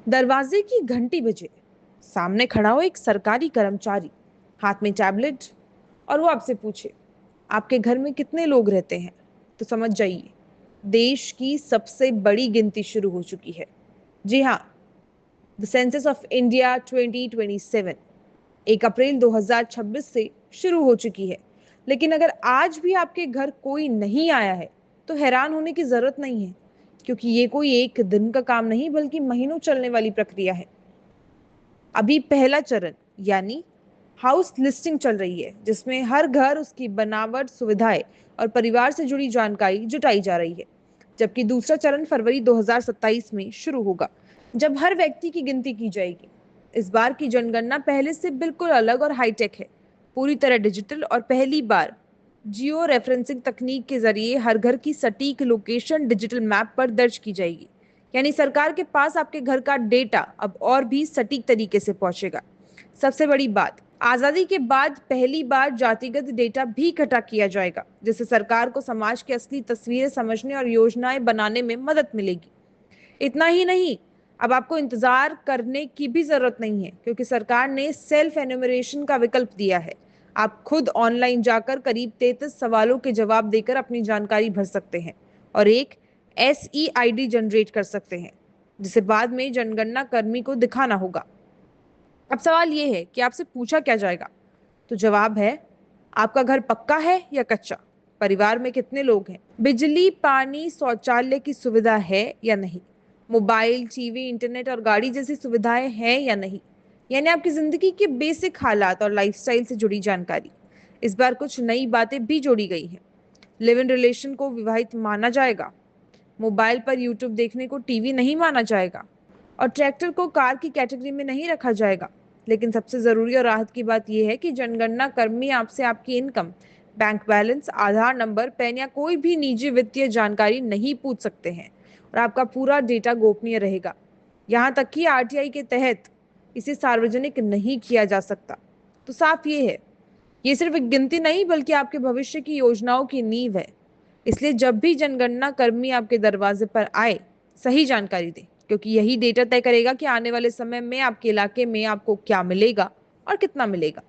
दरवाजे की घंटी बजे, सामने खड़ा हो एक सरकारी कर्मचारी, हाथ में टैबलेट, और वो आपसे पूछे आपके घर में कितने लोग रहते हैं, तो समझ जाइए देश की सबसे बड़ी गिनती शुरू हो चुकी है। जी हाँ, द सेंसस ऑफ इंडिया 2027 1 अप्रैल 2026 से शुरू हो चुकी है। लेकिन अगर आज भी आपके घर कोई नहीं आया है तो हैरान होने की जरूरत नहीं है, क्योंकि ये कोई एक दिन का काम नहीं बल्कि महीनों चलने वाली प्रक्रिया है। अभी पहला चरण यानी हाउस लिस्टिंग चल रही है, जिसमें हर घर, उसकी बनावट, सुविधाएं और परिवार से जुड़ी जानकारी जुटाई जा रही है। जबकि दूसरा चरण फरवरी 2027 में शुरू होगा, जब हर व्यक्ति की गिनती की जाएगी। इस बार की जनगणना पहले से बिल्कुल अलग और हाईटेक है, पूरी तरह डिजिटल, और पहली बार जियो रेफरेंसिंग तकनीक के जरिए हर घर की सटीक लोकेशन डिजिटल मैप पर दर्ज की जाएगी। यानी सरकार के पास आपके घर का डेटा अब और भी सटीक तरीके से पहुंचेगा। सबसे बड़ी बात, आजादी के बाद पहली बार जातिगत डेटा भी इकट्ठा किया जाएगा, जिससे सरकार को समाज की असली तस्वीरें समझने और योजनाएं बनाने में मदद मिलेगी। इतना ही नहीं, अब आपको इंतजार करने की भी जरूरत नहीं है, क्योंकि सरकार ने सेल्फ एन्यूमरेशन का विकल्प दिया है। आप खुद ऑनलाइन जाकर करीब 33 सवालों के जवाब देकर अपनी जानकारी भर सकते हैं और एक SEID जनरेट कर सकते हैं, जिसे बाद में जनगणना कर्मी को दिखाना होगा। अब सवाल ये है कि आपसे पूछा क्या जाएगा, तो जवाब है आपका घर पक्का है या कच्चा, परिवार में कितने लोग हैं, बिजली, पानी, शौचालय की सुविधा है या नहीं, मोबाइल, टीवी, इंटरनेट और गाड़ी जैसी सुविधाएं हैं या नहीं। यानी आपकी जिंदगी के बेसिक हालात और लाइफस्टाइल से जुड़ी जानकारी। इस बार कुछ नई बातें भी जोड़ी गई हैं। लिव इन रिलेशन को विवाहित माना जाएगा, मोबाइल पर यूट्यूब देखने को टीवी नहीं माना जाएगा, और ट्रैक्टर को कार की कैटेगरी में नहीं रखा जाएगा। लेकिन सबसे जरूरी और राहत की बात यह है कि जनगणना कर्मी आपसे आपकी इनकम, बैंक बैलेंस, आधार नंबर, पैन या कोई भी निजी वित्तीय जानकारी नहीं पूछ सकते हैं, और आपका पूरा डेटा गोपनीय रहेगा। यहाँ तक कि RTI के तहत इसे सार्वजनिक नहीं किया जा सकता। तो साफ ये है, ये सिर्फ एक गिनती नहीं बल्कि आपके भविष्य की योजनाओं की नींव है। इसलिए जब भी जनगणना कर्मी आपके दरवाजे पर आए, सही जानकारी दें, क्योंकि यही डेटा तय करेगा कि आने वाले समय में आपके इलाके में आपको क्या मिलेगा और कितना मिलेगा।